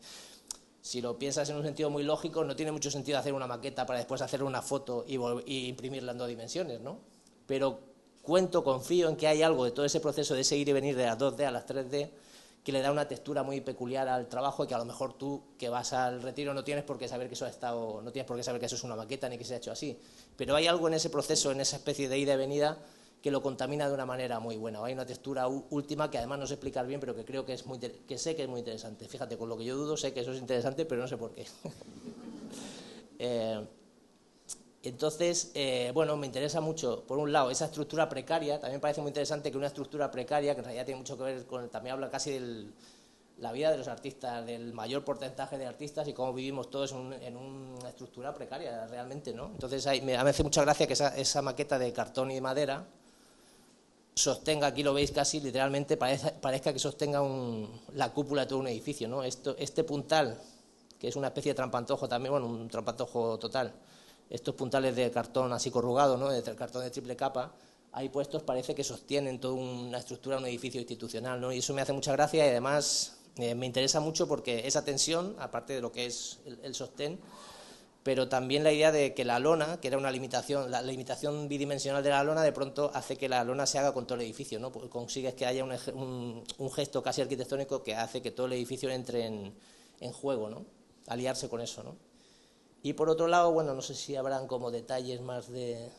Speaker 2: si lo piensas en un sentido muy lógico, no tiene mucho sentido hacer una maqueta para después hacer una foto y imprimirla en 2 dimensiones, ¿no? Pero confío en que hay algo de todo ese proceso de ese ir y venir de las 2D a las 3D que le da una textura muy peculiar al trabajo y que a lo mejor tú, que vas al retiro, no tienes por qué saber que eso ha estado, no tienes por qué saber que eso es una maqueta ni que se ha hecho así. Pero hay algo en ese proceso, en esa especie de ida y venida, que lo contamina de una manera muy buena. Hay una textura última que además no sé explicar bien, pero que creo que sé que es muy interesante. Fíjate, con lo que yo dudo, sé que eso es interesante, pero no sé por qué. Entonces, bueno, me interesa mucho, por un lado, esa estructura precaria. También me parece muy interesante que una estructura precaria, que en realidad tiene mucho que ver con, también habla casi de la vida de los artistas, del mayor porcentaje de artistas y cómo vivimos todos en una estructura precaria, realmente, ¿no? Entonces, me hace mucha gracia que esa maqueta de cartón y de madera sostenga, aquí lo veis casi literalmente, parezca que sostenga la cúpula de todo un edificio, ¿no? Este puntal, que es una especie de trampantojo también, bueno, un trampantojo total, estos puntales de cartón así corrugado, ¿no? De cartón de triple capa, ahí puestos parece que sostienen toda una estructura, un edificio institucional, ¿no? Y eso me hace mucha gracia y además me interesa mucho porque esa tensión, aparte de lo que es el sostén, pero también la idea de que la lona, que era una limitación, la limitación bidimensional de la lona, de pronto hace que la lona se haga con todo el edificio, ¿no? Consigues que haya un gesto casi arquitectónico que hace que todo el edificio entre en juego, ¿no? Aliarse con eso, ¿no? Y por otro lado, bueno, no sé si habrán como detalles más de...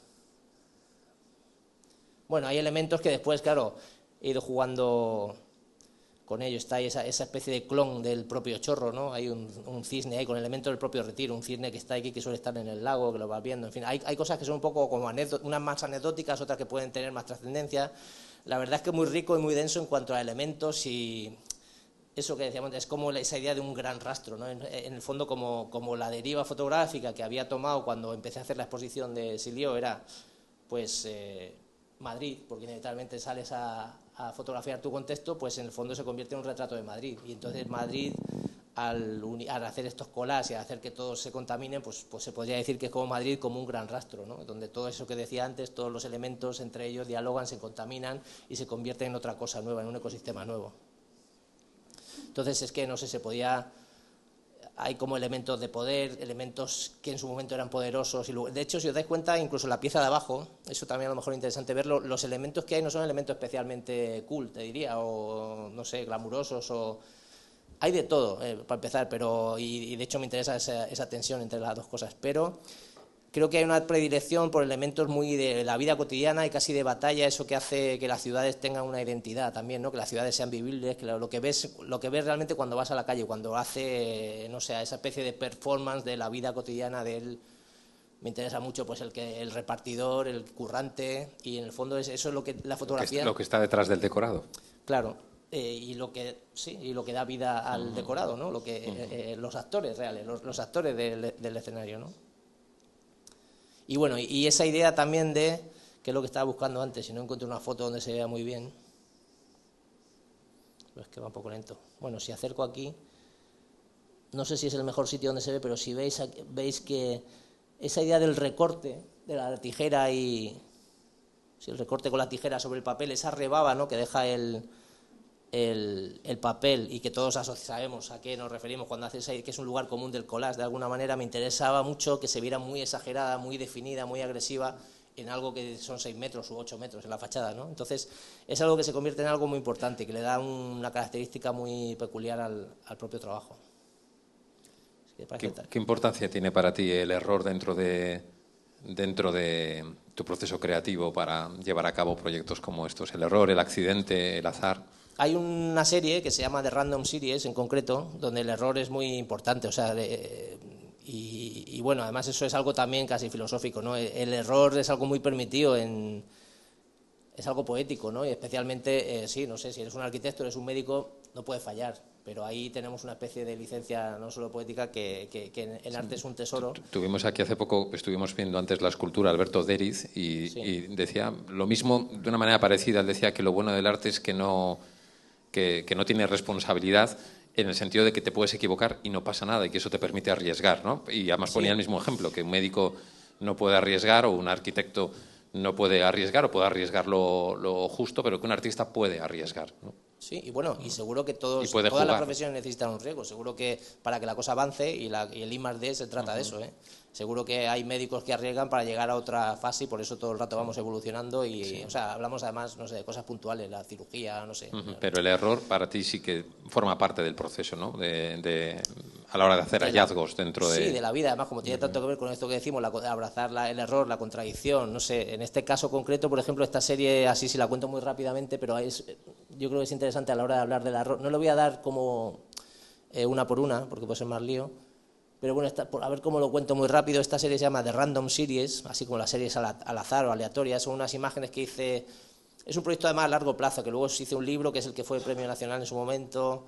Speaker 2: Bueno, hay elementos que después, claro, he ido jugando con ello. Está ahí esa especie de clon del propio chorro, ¿no? Hay un cisne ahí con elementos del propio retiro, un cisne que está aquí, que suele estar en el lago, que lo vas viendo. En fin, hay cosas que son un poco como unas más anecdóticas, otras que pueden tener más trascendencia. La verdad es que es muy rico y muy denso en cuanto a elementos y... Eso que decíamos, es como esa idea de un gran rastro, ¿no? En el fondo, como la deriva fotográfica que había tomado cuando empecé a hacer la exposición de Silio era, pues, Madrid, porque inevitablemente sales a fotografiar tu contexto, pues en el fondo se convierte en un retrato de Madrid. Y entonces Madrid, al hacer estos collages y hacer que todos se contaminen, pues se podría decir que es como Madrid, como un gran rastro, ¿no? Donde todo eso que decía antes, todos los elementos entre ellos dialogan, se contaminan y se convierten en otra cosa nueva, en un ecosistema nuevo. Entonces es que, no sé, hay como elementos de poder, elementos que en su momento eran poderosos. De hecho, si os dais cuenta, incluso la pieza de abajo, eso también a lo mejor es interesante verlo, los elementos que hay no son elementos especialmente cool, te diría, o no sé, glamurosos, hay de todo, para empezar, y de hecho me interesa esa tensión entre las dos cosas, pero... Creo que hay una predilección por elementos muy de la vida cotidiana y casi de batalla, eso que hace que las ciudades tengan una identidad también, ¿no? Que las ciudades sean vivibles, que lo que ves realmente cuando vas a la calle, cuando hace, no sé, esa especie de performance de la vida cotidiana de él. Me interesa mucho pues el repartidor, el currante, y en el fondo eso es lo que la fotografía...
Speaker 1: Lo que está detrás del decorado.
Speaker 2: Claro. Y lo que da vida al decorado, ¿no? Los actores reales, los actores del escenario, ¿no? Y bueno, y esa idea también que es lo que estaba buscando antes, si no encuentro una foto donde se vea muy bien. es que va un poco lento. Bueno, si acerco aquí, no sé si es el mejor sitio donde se ve, pero si veis que esa idea del recorte de la tijera y el recorte con la tijera sobre el papel, esa rebaba, ¿no?, que deja el papel, y que todos sabemos a qué nos referimos cuando haces ahí, que es un lugar común del collage. De alguna manera me interesaba mucho que se viera muy exagerada, muy definida, muy agresiva en algo que son 6 metros u 8 metros en la fachada, ¿no? Entonces es algo que se convierte en algo muy importante, que le da una característica muy peculiar al propio trabajo.
Speaker 1: ¿Qué importancia tiene para ti el error dentro de tu proceso creativo para llevar a cabo proyectos como estos? El error, el accidente, el azar.
Speaker 2: Hay una serie que se llama The Random Series, en concreto, donde el error es muy importante, o sea, y bueno, además eso es algo también casi filosófico, ¿no? El error es algo muy permitido, es algo poético, ¿no? Y especialmente, sí, no sé, si eres un arquitecto, eres un médico, no puedes fallar, pero ahí tenemos una especie de licencia no solo poética, que el arte es un tesoro.
Speaker 1: Tuvimos aquí hace poco, estuvimos viendo antes la escultura Alberto Deriz y decía lo mismo de una manera parecida. Él decía que lo bueno del arte es que no tiene responsabilidad, en el sentido de que te puedes equivocar y no pasa nada, y que eso te permite arriesgar, ¿no? Y además ponía el mismo ejemplo, que un médico no puede arriesgar, o un arquitecto no puede arriesgar, o puede arriesgar lo justo, pero que un artista puede arriesgar, ¿no?
Speaker 2: Sí, y bueno, y seguro que todas
Speaker 1: jugar.
Speaker 2: las profesiones necesitan un riesgo. Seguro que para que la cosa avance, y el I+D se trata de eso, ¿eh? Seguro que hay médicos que arriesgan para llegar a otra fase, y por eso todo el rato vamos evolucionando y, o sea, hablamos además, no sé, de cosas puntuales, la cirugía, no sé.
Speaker 1: Pero el error para ti sí que forma parte del proceso, ¿no? A la hora de hacer hallazgos dentro de...
Speaker 2: Sí, de la vida, además, como tiene tanto que ver con esto que decimos, abrazar el error, la contradicción, no sé. En este caso concreto, por ejemplo, esta serie, así si la cuento muy rápidamente, pero yo creo que es interesante a la hora de hablar del error. No lo voy a dar como una por una, porque puede ser más lío. Pero bueno, a ver cómo lo cuento muy rápido. Esta serie se llama The Random Series, así como las series al azar o aleatorias. Son unas imágenes que hice... Es un proyecto además a largo plazo, que luego se hizo un libro, que es el que fue el Premio Nacional en su momento,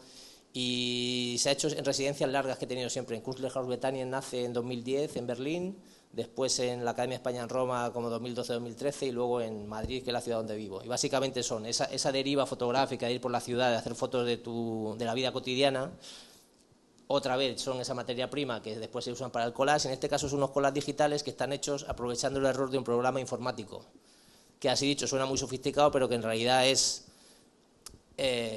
Speaker 2: y se ha hecho en residencias largas que he tenido siempre. En Kunstlerhaus Bethanien nace en 2010 en Berlín, después en la Academia de España en Roma como 2012-2013, y luego en Madrid, que es la ciudad donde vivo. Y básicamente son esa deriva fotográfica de ir por la ciudad, de hacer fotos de la vida cotidiana. Otra vez son esa materia prima que después se usan para el collage. En este caso son unos collages digitales que están hechos aprovechando el error de un programa informático, que así dicho suena muy sofisticado, pero que en realidad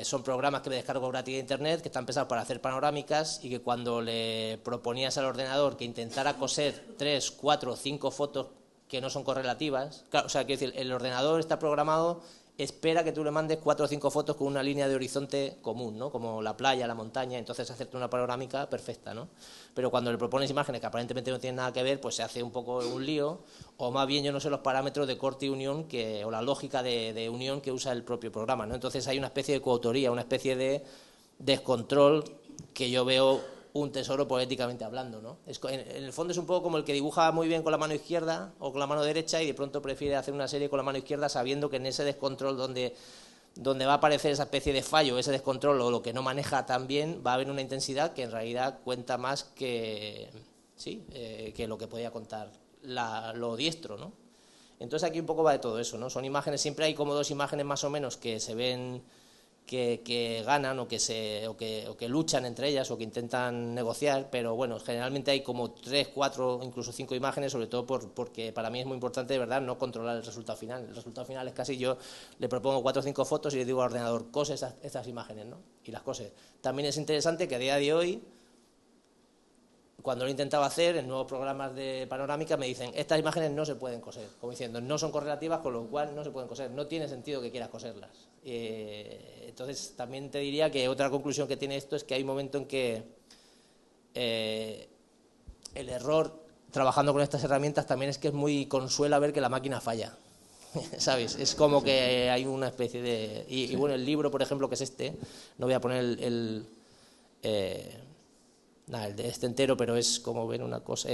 Speaker 2: son programas que me descargo gratis de internet, que están pensados para hacer panorámicas, y que cuando le proponías al ordenador que intentara coser 3, 4, 5 fotos que no son correlativas, claro, o sea, quiero decir, el ordenador está programado, espera que tú le mandes 4 o 5 fotos con una línea de horizonte común, ¿no? Como la playa, la montaña, entonces hacerte una panorámica perfecta, ¿no? Pero cuando le propones imágenes que aparentemente no tienen nada que ver, pues se hace un poco un lío, o más bien yo no sé los parámetros de corte y unión o la lógica de unión que usa el propio programa, ¿no? Entonces hay una especie de coautoría, una especie de descontrol que yo veo un tesoro poéticamente hablando, ¿no? En el fondo es un poco como el que dibuja muy bien con la mano izquierda o con la mano derecha, y de pronto prefiere hacer una serie con la mano izquierda, sabiendo que en ese descontrol donde va a aparecer esa especie de fallo, ese descontrol, o lo que no maneja tan bien, va a haber una intensidad que en realidad cuenta más que lo que podía contar lo diestro, ¿no? Entonces aquí un poco va de todo eso, ¿no? Son imágenes, siempre hay como 2 imágenes más o menos que se ven que ganan o que luchan entre ellas o que intentan negociar, pero bueno, generalmente hay como 3, 4, incluso 5 imágenes, sobre todo porque para mí es muy importante de verdad no controlar el resultado final. El resultado final es casi yo le propongo 4 o 5 fotos y le digo al ordenador, cose estas imágenes, ¿no? Y las cose. También es interesante que a día de hoy, cuando lo he intentado hacer en nuevos programas de panorámica, me dicen, estas imágenes no se pueden coser, como diciendo, no son correlativas, con lo cual no se pueden coser, no tiene sentido que quieras coserlas. Entonces también te diría que otra conclusión que tiene esto es que hay un momento en que el error trabajando con estas herramientas también es que es muy consuela ver que la máquina falla. ¿Sabes? Es como que hay una especie de... Y bueno, el libro, por ejemplo, que es este, no voy a poner el de este entero, pero es como ver una cosa...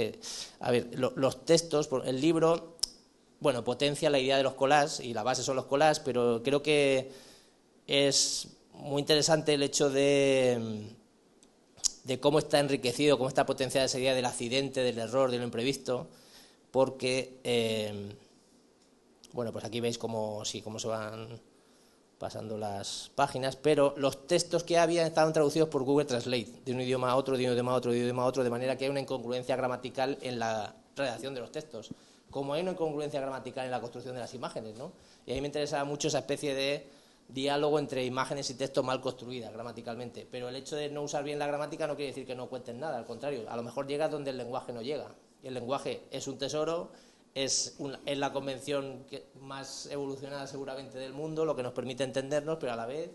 Speaker 2: a ver, los textos, el libro, bueno, potencia la idea de los collages, y la base son los collages, pero creo que es muy interesante el hecho de cómo está enriquecido, cómo está potenciada esa idea del accidente, del error, de lo imprevisto, porque, bueno, pues aquí veis cómo se van pasando las páginas, pero los textos que había estaban traducidos por Google Translate, de un idioma a otro, de un idioma a otro, de un idioma a otro, de manera que hay una incongruencia gramatical en la redacción de los textos, como hay una incongruencia gramatical en la construcción de las imágenes, ¿no? Y a mí me interesaba mucho esa especie de diálogo entre imágenes y texto mal construida gramaticalmente, pero el hecho de no usar bien la gramática no quiere decir que no cuenten nada, al contrario, a lo mejor llegas donde el lenguaje no llega, y el lenguaje es un tesoro, es la convención más evolucionada seguramente del mundo, lo que nos permite entendernos, pero a la vez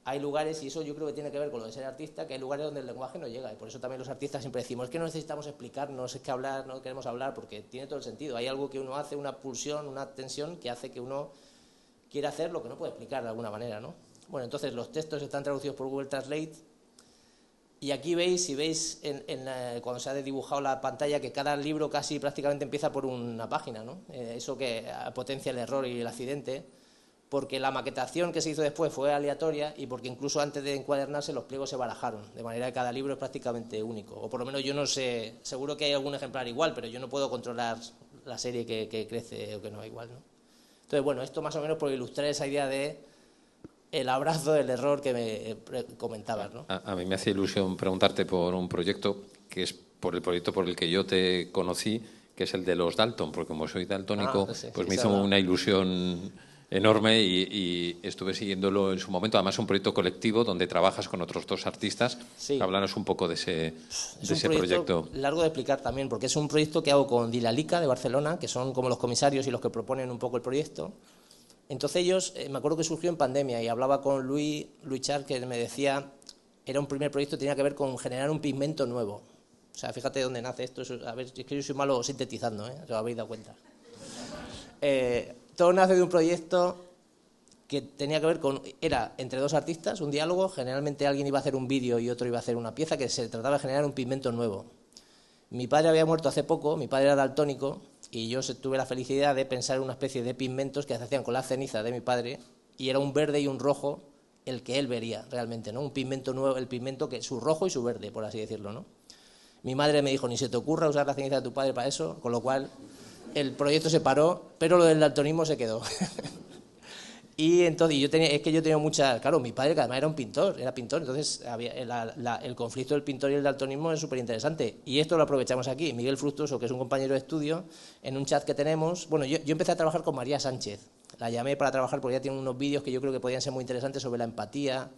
Speaker 2: hay lugares, y eso yo creo que tiene que ver con lo de ser artista, que hay lugares donde el lenguaje no llega, y por eso también los artistas siempre decimos, es que no necesitamos explicarnos, es que hablar, no queremos hablar, porque tiene todo el sentido, hay algo que uno hace, una pulsión, una tensión que hace que uno quiera hacer lo que no puede explicar de alguna manera, ¿no? Bueno, entonces los textos están traducidos por Google Translate, y aquí veis, si veis cuando se ha dibujado la pantalla, que cada libro casi prácticamente empieza por una página, ¿no? Eso que potencia el error y el accidente, porque la maquetación que se hizo después fue aleatoria y porque incluso antes de encuadernarse los pliegos se barajaron, de manera que cada libro es prácticamente único, o por lo menos yo no sé, seguro que hay algún ejemplar igual, pero yo no puedo controlar la serie que crece o que no es igual, ¿no? Entonces, bueno, esto más o menos por ilustrar esa idea de el abrazo del error que me comentabas, ¿no?
Speaker 1: A mí me hace ilusión preguntarte por un proyecto que es por el proyecto por el que yo te conocí, que es el de los Dalton, porque como soy daltónico, pues me hizo una ilusión enorme y estuve siguiéndolo en su momento. Además, es un proyecto colectivo donde trabajas con otros dos artistas. Sí. Háblanos un poco de ese proyecto.
Speaker 2: Largo de explicar también, porque es un proyecto que hago con Dilalica de Barcelona, que son como los comisarios y los que proponen un poco el proyecto. Entonces ellos, me acuerdo que surgió en pandemia y hablaba con Luis Char, que me decía, era un primer proyecto, tenía que ver con generar un pigmento nuevo. O sea, fíjate dónde nace esto. A ver, es que yo soy malo sintetizando, ¿eh? Os habéis dado cuenta. Todo nace de un proyecto que tenía que ver con, era entre dos artistas, un diálogo, generalmente alguien iba a hacer un vídeo y otro iba a hacer una pieza, que se trataba de generar un pigmento nuevo. Mi padre había muerto hace poco, mi padre era daltónico, y yo tuve la felicidad de pensar en una especie de pigmentos que se hacían con la ceniza de mi padre, y era un verde y un rojo el que él vería realmente, ¿no? Un pigmento nuevo, el pigmento que su rojo y su verde, por así decirlo, ¿no? Mi madre me dijo, ni se te ocurra usar la ceniza de tu padre para eso, con lo cual el proyecto se paró, pero lo del daltonismo se quedó. Y entonces yo tenía muchas, claro, mi padre que además era pintor, entonces había el conflicto del pintor y el daltonismo es súper interesante, y esto lo aprovechamos aquí. Miguel Fructuoso, que es un compañero de estudio, en un chat que tenemos, bueno, yo empecé a trabajar con María Sánchez, la llamé para trabajar porque ella tiene unos vídeos que yo creo que podían ser muy interesantes sobre la empatía,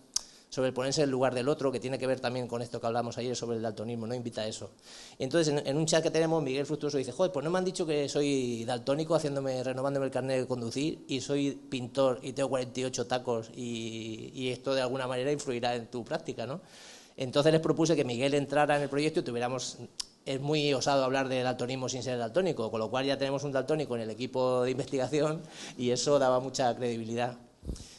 Speaker 2: sobre el ponerse en el lugar del otro, que tiene que ver también con esto que hablamos ayer sobre el daltonismo, ¿no? Invita a eso. Entonces, en un chat que tenemos, Miguel Fructuoso dice, joder, pues no me han dicho que soy daltónico renovándome el carnet de conducir, y soy pintor y tengo 48 tacos y esto de alguna manera influirá en tu práctica, ¿no? Entonces les propuse que Miguel entrara en el proyecto y tuviéramos... Es muy osado hablar de daltonismo sin ser daltónico, con lo cual ya tenemos un daltónico en el equipo de investigación y eso daba mucha credibilidad.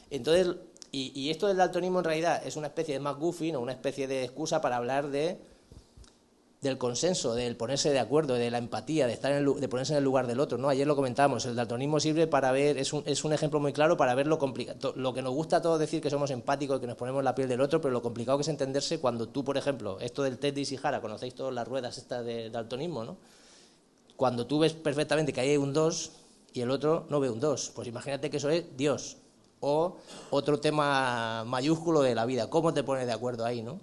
Speaker 2: Entonces... Y esto del daltonismo en realidad es una especie de MacGuffin o una especie de excusa para hablar del consenso, del ponerse de acuerdo, de la empatía, de ponerse en el lugar del otro, ¿no? Ayer lo comentábamos, el daltonismo sirve para ver, es un ejemplo muy claro para ver lo complicado, lo que nos gusta a todos decir que somos empáticos y que nos ponemos en la piel del otro, pero lo complicado que es entenderse cuando tú, por ejemplo, esto del Ted de Ishihara, conocéis todas las ruedas estas de daltonismo, ¿no? Cuando tú ves perfectamente que ahí hay un 2 y el otro no ve un 2, pues imagínate que eso es Dios. O otro tema mayúsculo de la vida, ¿cómo te pones de acuerdo ahí, no?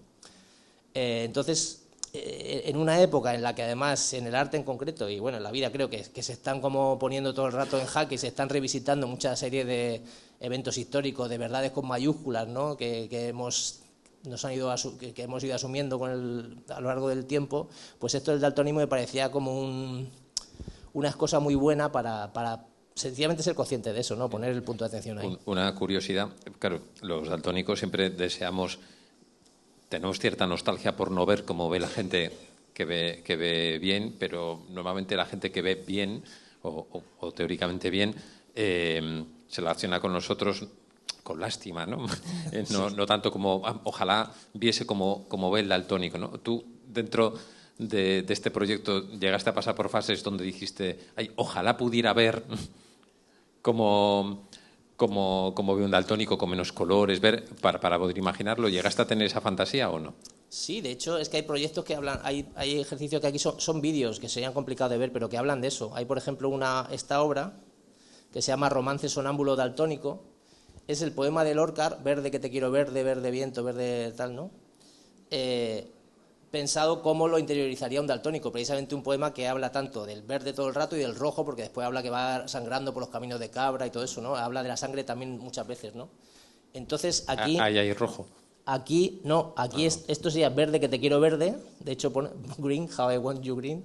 Speaker 2: Entonces, en una época en la que además en el arte en concreto, y bueno, en la vida creo que se están como poniendo todo el rato en jaque y se están revisitando muchas series de eventos históricos, de verdades con mayúsculas, ¿no? que hemos ido asumiendo a lo largo del tiempo, pues esto del daltonismo me parecía como una excusa muy buena para sencillamente ser consciente de eso, ¿no? Poner el punto de atención ahí.
Speaker 1: Una curiosidad, claro, los daltónicos siempre tenemos cierta nostalgia por no ver como ve la gente que ve bien, pero normalmente la gente que ve bien o teóricamente bien se relaciona con nosotros con lástima, ¿no? No tanto como ojalá viese como ve el daltónico, ¿no? Tú dentro de este proyecto llegaste a pasar por fases donde dijiste, ay, ojalá pudiera ver como ve un daltónico con menos colores, ver para poder imaginarlo. ¿Llegaste a tener esa fantasía o no?
Speaker 2: Sí, de hecho es que hay proyectos que hablan, hay ejercicios que aquí son vídeos que serían complicados de ver, pero que hablan de eso. Hay, por ejemplo, esta obra que se llama Romance sonámbulo daltónico, es el poema de Lorca, Verde que te quiero verde, verde viento, verde tal, ¿no? Pensado cómo lo interiorizaría un daltónico, precisamente un poema que habla tanto del verde todo el rato y del rojo, porque después habla que va sangrando por los caminos de cabra y todo eso, ¿no? Habla de la sangre también muchas veces, ¿no? Entonces aquí...
Speaker 1: Ahí hay rojo.
Speaker 2: Aquí, no, aquí esto sería verde que te quiero verde, de hecho pone green, how I want you green.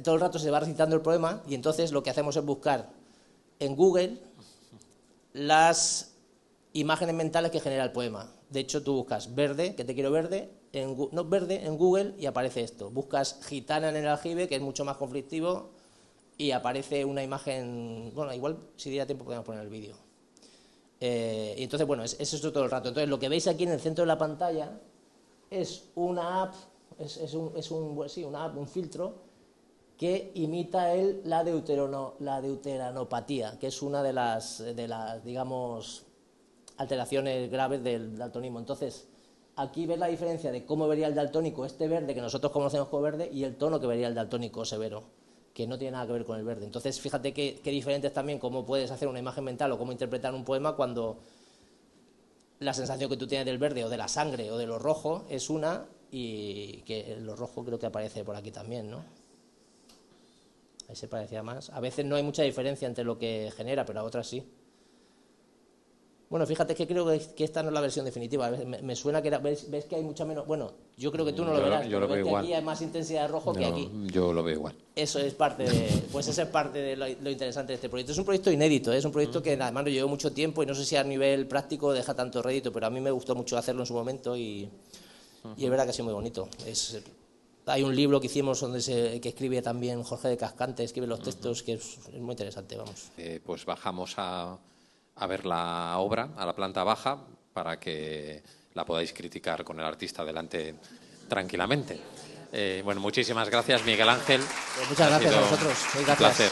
Speaker 2: Todo el rato se va recitando el poema y entonces lo que hacemos es buscar en Google las imágenes mentales que genera el poema. De hecho, tú buscas verde, que te quiero verde, verde en Google y aparece esto. Buscas gitana en el aljibe, que es mucho más conflictivo, y aparece una imagen, bueno, igual si diera tiempo podemos poner el vídeo. Y entonces, bueno, es esto todo el rato. Entonces, lo que veis aquí en el centro de la pantalla es una app, una app, un filtro que imita la deuteranopatía, que es una de las digamos, alteraciones graves del daltonismo. Entonces, aquí ves la diferencia de cómo vería el daltónico este verde que nosotros conocemos como verde y el tono que vería el daltónico severo, que no tiene nada que ver con el verde. Entonces, fíjate qué diferente es también cómo puedes hacer una imagen mental o cómo interpretar un poema cuando la sensación que tú tienes del verde o de la sangre o de lo rojo es una, y que lo rojo creo que aparece por aquí también, ¿no? Ahí se parecía más. A veces no hay mucha diferencia entre lo que genera, pero a otras sí. Bueno, fíjate que creo que esta no es la versión definitiva. Me suena que ves que hay mucha menos... Bueno, yo creo que tú no lo verás.
Speaker 1: Yo lo veo igual.
Speaker 2: Aquí hay más intensidad de rojo que aquí.
Speaker 1: Yo lo veo igual.
Speaker 2: Eso es parte de lo interesante de este proyecto. Es un proyecto inédito, es un proyecto que además lo llevó mucho tiempo y no sé si a nivel práctico deja tanto rédito, pero a mí me gustó mucho hacerlo en su momento y es verdad que ha sido muy bonito. Hay un libro que hicimos que escribe también Jorge de Cascante, escribe los textos, que es muy interesante, vamos.
Speaker 1: Pues bajamos a ver la obra a la planta baja para que la podáis criticar con el artista delante tranquilamente. Bueno, muchísimas gracias, Miguel Ángel.
Speaker 2: Pues muchas gracias a vosotros. Muy gracias.
Speaker 1: Un placer.